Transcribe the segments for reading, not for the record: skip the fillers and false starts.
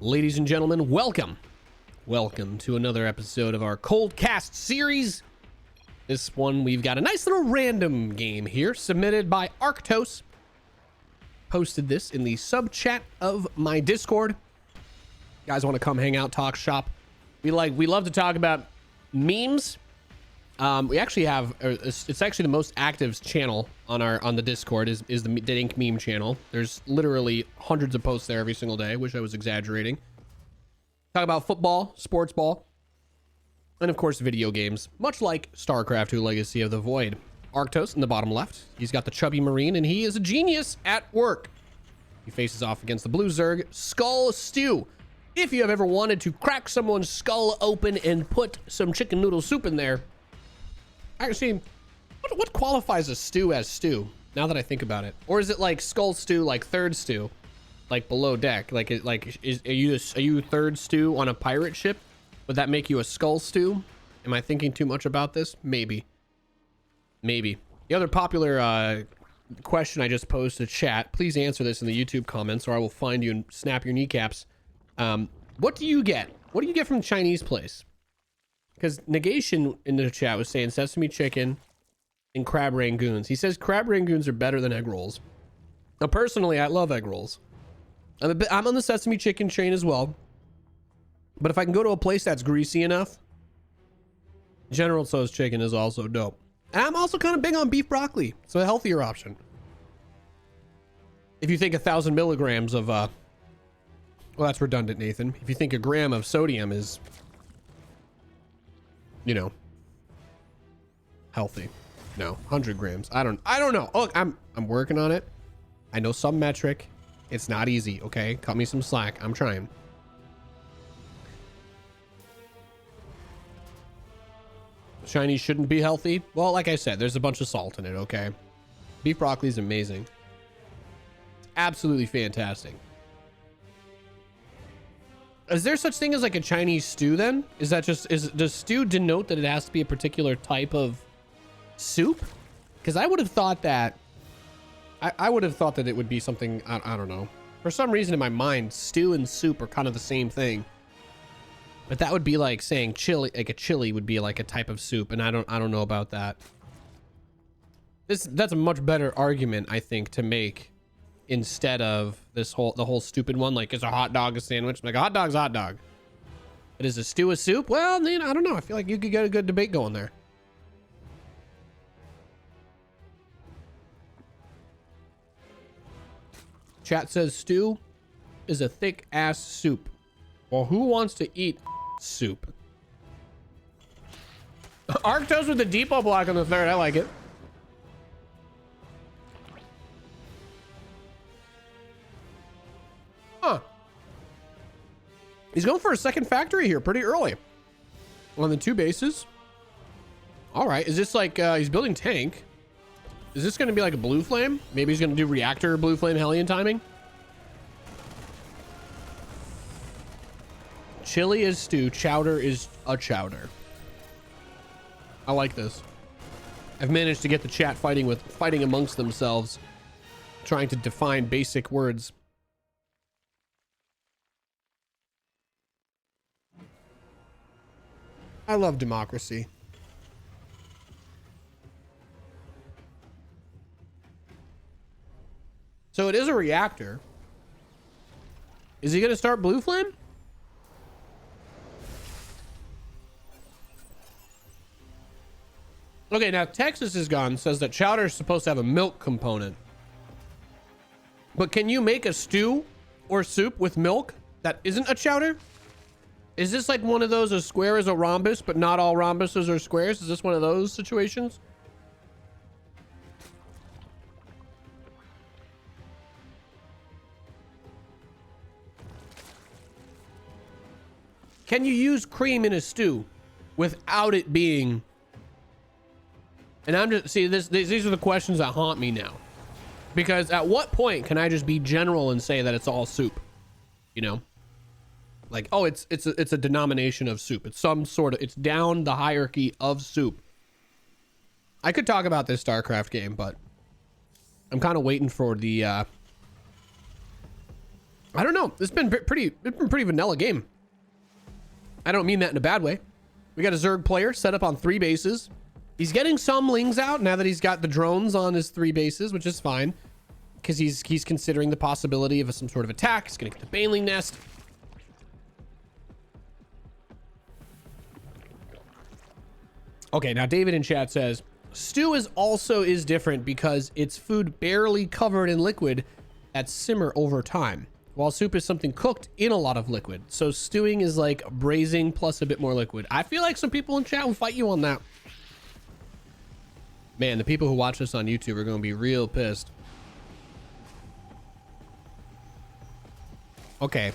Ladies and gentlemen, welcome to another episode of our Cold Cast series. This one, we've got a nice little random game here submitted by Arctos. Posted this in the sub chat of my Discord. You guys want to come hang out, talk shop? We love to talk about memes. We actually have it's actually the most active channel on the Discord is the Dink meme channel. There's literally hundreds of posts there every single day. Wish I was exaggerating. Talk about football, sports ball, and of course video games, much like StarCraft II: Legacy of the Void. Arctos in the bottom left. He's got the chubby marine and he is a genius at work. He faces off against the blue Zerg, Skull Stew. If you have ever wanted to crack someone's skull open and put some chicken noodle soup in there, actually, what qualifies a stew as stew? Now that I think about it, or is it like skull stew, like third stew, like below deck? Like are you third stew on a pirate ship? Would that make you a skull stew? Am I thinking too much about this? Maybe. The other popular question I just posed to chat. Please answer this in the YouTube comments, or I will find you and snap your kneecaps. What do you get? What do you get from the Chinese place? Because Negation in the chat was saying sesame chicken and crab rangoons. He says crab rangoons are better than egg rolls. Now, personally, I love egg rolls. I'm on the sesame chicken train as well. But if I can go to a place that's greasy enough, General Tso's chicken is also dope. And I'm also kind of big on beef broccoli. It's a healthier option. If you think 1,000 milligrams of, well, that's redundant, Nathan. If you think a gram of sodium is, you know, healthy. No, 100 grams. I don't know. Look, I'm working on it. I know some metric. It's not easy, okay? Cut me some slack. I'm trying. Chinese shouldn't be healthy. Well, like I said, there's a bunch of salt in it, okay? Beef broccoli is amazing. Absolutely fantastic. Is there such thing as like a Chinese stew then? Is that just, does stew denote that it has to be a particular type of soup? Because I would have thought that, I would have thought that it would be something, I don't know. For some reason in my mind, stew and soup are kind of the same thing. But that would be like saying chili, like a chili would be like a type of soup. And I don't know about that. That's a much better argument, I think, to make instead of the whole stupid one. Like, is a hot dog a sandwich? Like, a hot dog's a hot dog. But is a stew a soup? Well, you know, I don't know. I feel like you could get a good debate going there. Chat says stew is a thick ass soup. Well, who wants to eat soup? Arctos with the depot block on the third. I like it. Huh. He's going for a second factory here pretty early. On the 2 bases. All right. Is this like, he's building tank. Is this going to be like a blue flame? Maybe he's going to do reactor blue flame Hellion timing. Chili is stew. Chowder is a chowder. I like this. I've managed to get the chat fighting amongst themselves, trying to define basic words. I love democracy. So it is a reactor. Is he going to start blue flame? Okay, now Texas is gone, says that chowder is supposed to have a milk component. But can you make a stew or soup with milk that isn't a chowder? Is this like one of those, a square is a rhombus, but not all rhombuses are squares? Is this one of those situations? Can you use cream in a stew without it being... And I'm just, see, these are the questions that haunt me now. Because at what point can I just be general and say that it's all soup? You know? Like, oh, it's a denomination of soup. It's some sort of, it's down the hierarchy of soup. I could talk about this StarCraft game, but I'm kind of waiting for the I don't know. It's been pretty vanilla game. I don't mean that in a bad way. We got a Zerg player set up on 3 bases. He's getting some lings out now that he's got the drones on his 3 bases, which is fine because he's considering the possibility of some sort of attack. He's gonna get the Baneling nest. Okay, now David in chat says stew is different because it's food barely covered in liquid that simmer over time, while soup is something cooked in a lot of liquid. So stewing is like braising plus a bit more liquid. I feel like some people in chat will fight you on that. Man, the people who watch this on YouTube are going to be real pissed. Okay,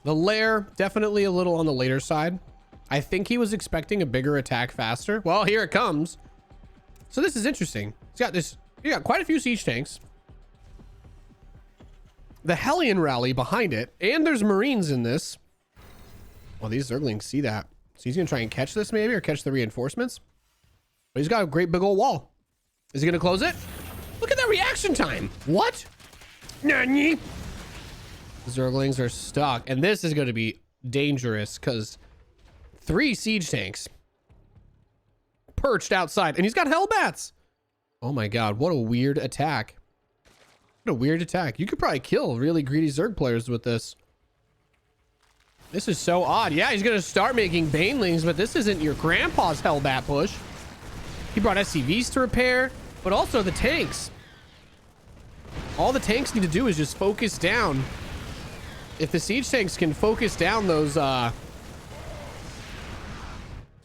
the lair definitely a little on the later side. I think he was expecting a bigger attack faster. Well, here it comes. So this is interesting. You got quite a few siege tanks. The Hellion rally behind it, and there's Marines in this. Well, these Zerglings see that. So he's gonna try and catch this maybe, or catch the reinforcements. But he's got a great big old wall. Is he gonna close it? Look at that reaction time. What? Nani? The Zerglings are stuck, and this is gonna be dangerous because 3 siege tanks perched outside, and he's got Hellbats. Oh my god, what a weird attack. What a weird attack. You could probably kill really greedy Zerg players with this. This is so odd. Yeah, he's gonna start making Banelings, but this isn't your grandpa's Hellbat push. He brought SCVs to repair, but also the tanks. All the tanks need to do is just focus down. If the siege tanks can focus down those,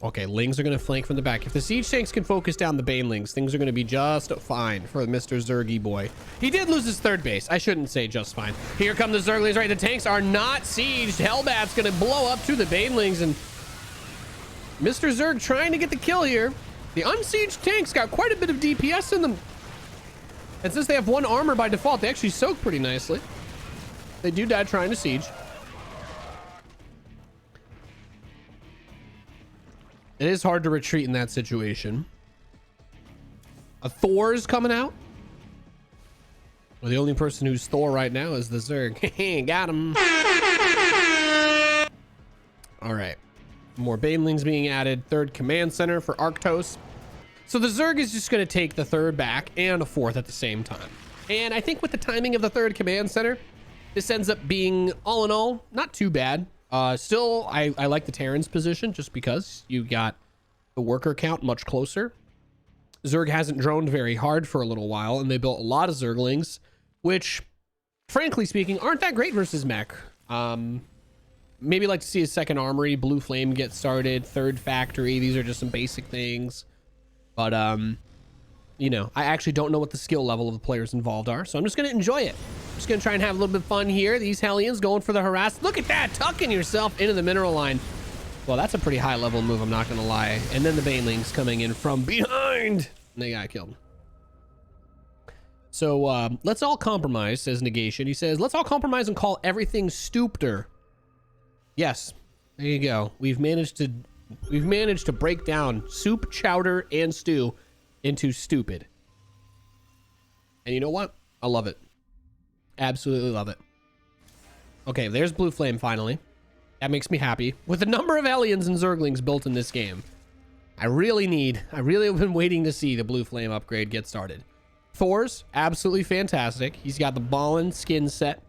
okay, Lings are going to flank from the back. If the siege tanks can focus down the Banelings, things are going to be just fine for Mr. Zergy boy. He did lose his 3rd base. I shouldn't say just fine. Here come the Zerglings, right? The tanks are not sieged. Hellbat's going to blow up to the Banelings, and Mr. Zerg trying to get the kill here. The unsieged tanks got quite a bit of DPS in them. And since they have 1 armor by default, they actually soak pretty nicely. They do die trying to siege. It is hard to retreat in that situation. A Thor's coming out. Well, the only person who's Thor right now is the Zerg. Got him. All right. More Banelings being added. 3rd command center for Arctos. So the Zerg is just going to take the 3rd back and a 4th at the same time. And I think with the timing of the 3rd command center, this ends up being, all in all, not too bad. Still, I like the Terran's position just because you got the worker count much closer. Zerg hasn't droned very hard for a little while, and they built a lot of Zerglings, which, frankly speaking, aren't that great versus mech. Maybe like to see a 2nd armory, Blue Flame get started, 3rd factory. These are just some basic things. But, you know, I actually don't know what the skill level of the players involved are, so I'm just going to enjoy it. I'm just going to try and have a little bit of fun here. These Hellions going for the harass. Look at that, tucking yourself into the mineral line. Well, that's a pretty high level move, I'm not going to lie. And then the Banelings coming in from behind. And they got killed. So let's all compromise, says Negation. He says, let's all compromise and call everything Stoopter. Yes, there you go. We've managed to break down soup, chowder, and stew into stupid. And you know what? I love it. Absolutely love it. Okay, there's Blue Flame finally. That makes me happy. With the number of aliens and Zerglings built in this game, I really have been waiting to see the Blue Flame upgrade get started. Thor's absolutely fantastic. He's got the Ballin skin set.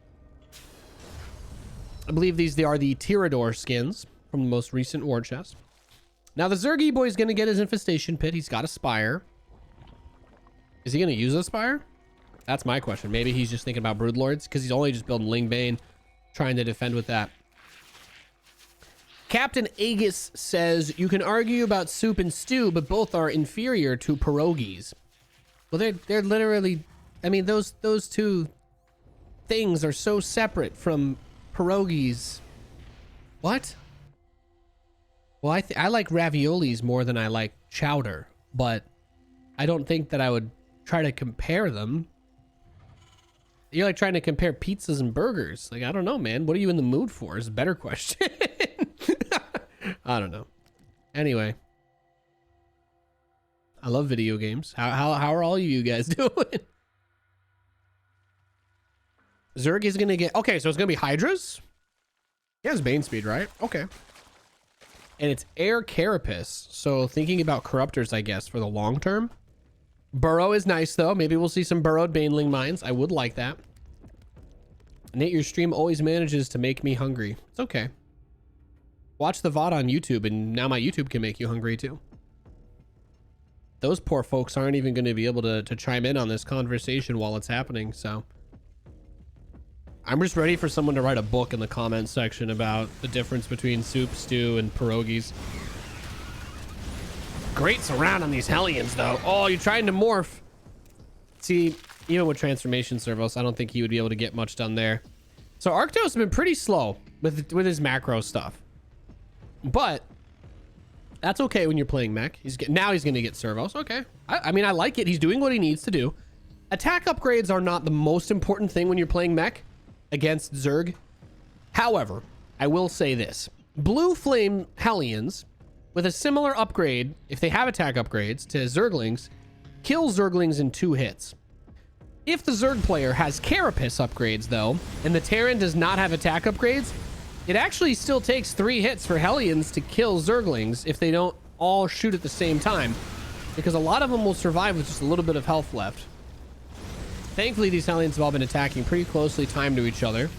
I believe they are the Tyrador skins from the most recent war chest. Now the Zergy boy is going to get his infestation pit. He's got a spire. Is he going to use a spire? That's my question. Maybe he's just thinking about Broodlords because he's only just building Lingbane, trying to defend with that. Captain Aegis says, you can argue about soup and stew, but both are inferior to pierogies. Well, they're literally, I mean, those 2 things are so separate from pierogies. What? Well, I like raviolis more than I like chowder, but I don't think that I would try to compare them. You're like trying to compare pizzas and burgers. Like, I don't know, man. What are you in the mood for is a better question. I don't know. Anyway. I love video games. How are all of you guys doing? Zerg is going to get... Okay, so it's going to be Hydras? He has Bane speed, right? Okay. And it's Air Carapace. So thinking about Corruptors, I guess, for the long term. Burrow is nice, though. Maybe we'll see some burrowed Baneling mines. I would like that. Nate, your stream always manages to make me hungry. It's okay. Watch the VOD on YouTube, and now my YouTube can make you hungry, too. Those poor folks aren't even going to be able to chime in on this conversation while it's happening, so... I'm just ready for someone to write a book in the comments section about the difference between soup, stew, and pierogies. Great surround on these Hellions, though. Oh, you're trying to morph. See, even with transformation servos, I don't think he would be able to get much done there. So Arctos has been pretty slow with his macro stuff. But that's okay when you're playing mech. Now he's going to get servos. Okay. I mean, I like it. He's doing what he needs to do. Attack upgrades are not the most important thing when you're playing mech against Zerg. However, I will say this. Blue Flame Hellions with a similar upgrade, if they have attack upgrades to Zerglings, kill Zerglings in 2 hits. If the Zerg player has Carapace upgrades, though, and the Terran does not have attack upgrades, it actually still takes 3 hits for Hellions to kill Zerglings if they don't all shoot at the same time, because a lot of them will survive with just a little bit of health left. Thankfully, these Hellions have all been attacking pretty closely timed to each other.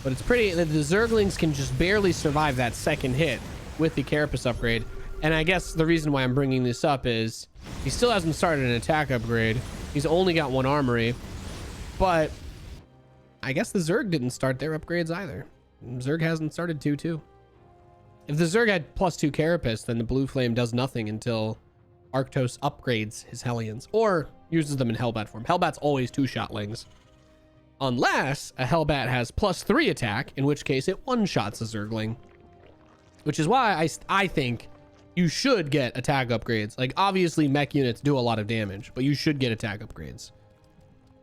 But it's pretty... The Zerglings can just barely survive that second hit with the Carapace upgrade. And I guess the reason why I'm bringing this up is he still hasn't started an attack upgrade. He's only got 1 armory. But I guess the Zerg didn't start their upgrades either. Zerg hasn't started 2 too. If the Zerg had +2 Carapace, then the Blue Flame does nothing until Arctos upgrades his Hellions. Or... uses them in Hellbat form. Hellbat's always 2-shotlings. Unless a Hellbat has +3 attack, in which case it one-shots a Zergling. Which is why I think you should get attack upgrades. Like, obviously mech units do a lot of damage, but you should get attack upgrades.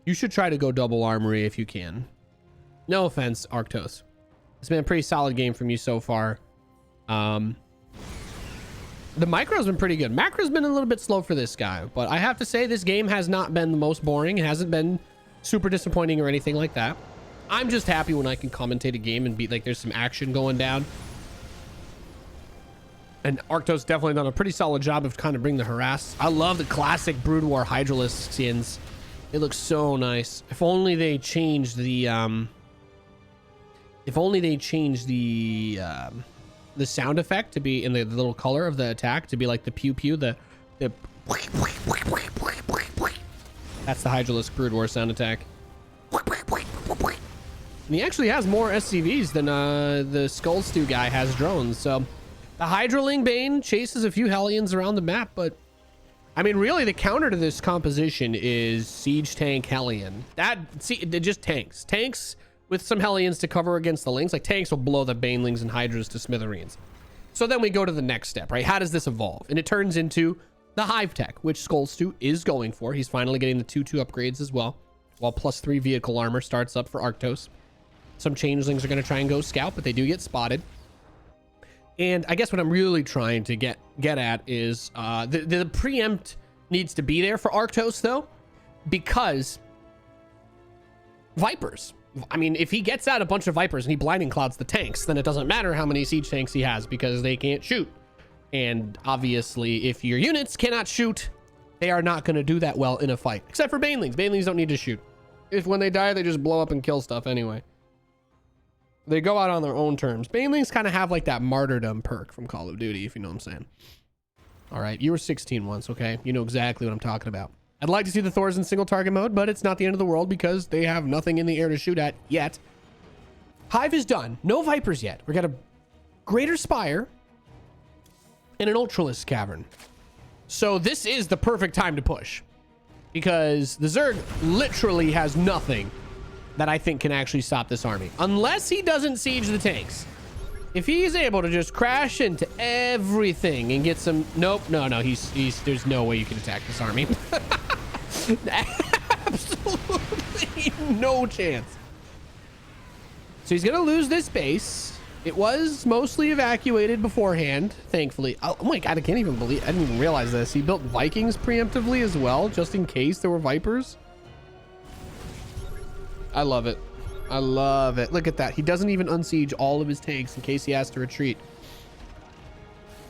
You should try to go double armory if you can. No offense, Arctos. It's been a pretty solid game from you so far. The micro's been pretty good. Macro's been a little bit slow for this guy, but I have to say this game has not been the most boring. It hasn't been super disappointing or anything like that. I'm just happy when I can commentate a game and be like, there's some action going down. And Arctos definitely done a pretty solid job of kind of bringing the harass. I love the classic Brood War Hydralisk skins. It looks so nice. If only they changed the the sound effect to be in the little color of the attack to be like the pew pew, the that's the Hydralisk Brood War sound attack. And he actually has more SCVs than the Skull Stew guy has drones. So the Hydraling Bane chases a few Hellions around the map, but I mean, really the counter to this composition is Siege Tank Hellion. Just tanks with some Hellions to cover against the Lings. Like, tanks will blow the Banelings and Hydras to smithereens. So then we go to the next step, right? How does this evolve? And it turns into the Hive Tech, which Skull Stew is going for. He's finally getting the 2/2 upgrades as well, while +3 vehicle armor starts up for Arctos. Some Changelings are going to try and go scout, but they do get spotted. And I guess what I'm really trying to get at is the preempt needs to be there for Arctos, though, because Vipers. I mean, if he gets out a bunch of Vipers and he blinding clouds the tanks, then it doesn't matter how many siege tanks he has because they can't shoot. And obviously, if your units cannot shoot, they are not going to do that well in a fight. Except for Banelings. Banelings don't need to shoot. If when they die, they just blow up and kill stuff anyway. They go out on their own terms. Banelings kind of have like that martyrdom perk from Call of Duty, if you know what I'm saying. All right, you were 16 once, okay? You know exactly what I'm talking about. I'd like to see the Thors in single target mode, but it's not the end of the world because they have nothing in the air to shoot at yet. Hive is done. No Vipers yet. We got a Greater Spire and an Ultralisk Cavern. So this is the perfect time to push because the Zerg literally has nothing that I think can actually stop this army. Unless he doesn't siege the tanks. If he's able to just crash into everything and get some... Nope. No. There's no way you can attack this army. Absolutely no chance. So he's going to lose this base. It was mostly evacuated beforehand, thankfully. Oh my God, I can't even believe... I didn't even realize this. He built Vikings preemptively as well, just in case there were Vipers. I love it. I love it. Look at that. He doesn't even unsiege all of his tanks in case he has to retreat.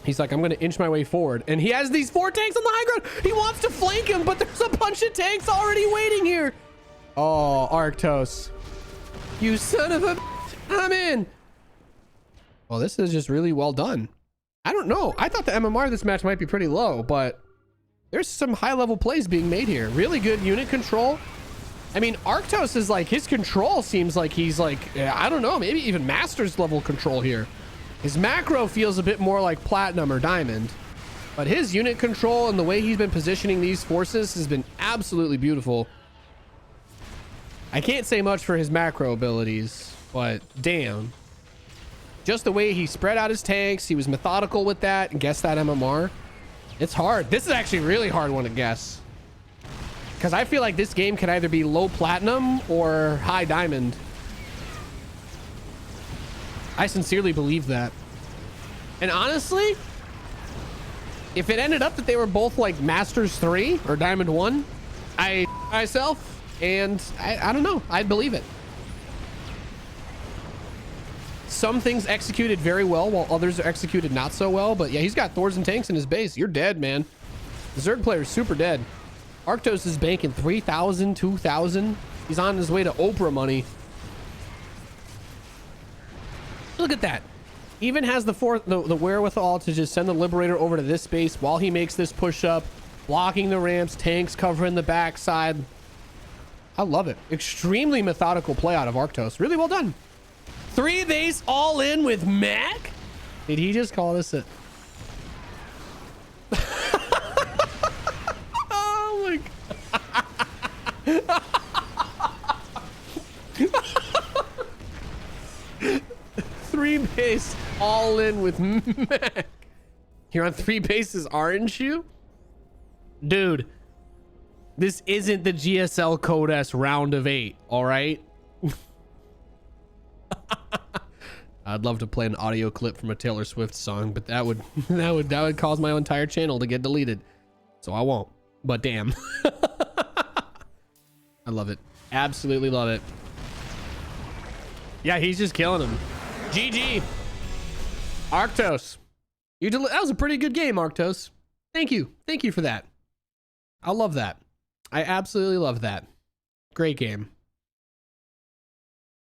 He's like, I'm going to inch my way forward. And he has these 4 tanks on the high ground. He wants to flank him, but there's a bunch of tanks already waiting here. Oh, Arctos. You son of a... I'm in. Well, this is just really well done. I don't know. I thought the MMR of this match might be pretty low, but there's some high-level plays being made here. Really good unit control. I mean, Arctos is like, his control seems like he's like, I don't know, maybe even Master's level control here. His macro feels a bit more like Platinum or Diamond, but his unit control and the way he's been positioning these forces has been absolutely beautiful. I can't say much for his macro abilities, but damn. Just the way he spread out his tanks, he was methodical with that and guessed that MMR. It's hard. This is actually a really hard one to guess. Because I feel like this game can either be low platinum or high diamond. I sincerely believe that. And honestly, if it ended up that they were both like Masters 3 or Diamond 1, myself, and I don't know, I'd believe it. Some things executed very well while others are executed not so well. But yeah, he's got Thors and tanks in his base. You're dead, man. The Zerg player is super dead. Arctos is banking 3,000, 2,000. He's on his way to Oprah money. Look at that. Even has the wherewithal to just send the Liberator over to this space while he makes this push up, blocking the ramps, tanks covering the backside. I love it. Extremely methodical play out of Arctos. Really well done. 3 base all in with Mac? Did he just call this a... Oh my God. 3 base all in with Mac. You're on 3 bases, aren't you? Dude, this isn't the GSL Code S round of 8, all right? I'd love to play an audio clip from a Taylor Swift song, but that would cause my entire channel to get deleted. So I won't. But damn. I love it. Absolutely love it. Yeah, he's just killing him. GG. Arctos. That was a pretty good game, Arctos. Thank you. Thank you for that. I love that. I absolutely love that. Great game.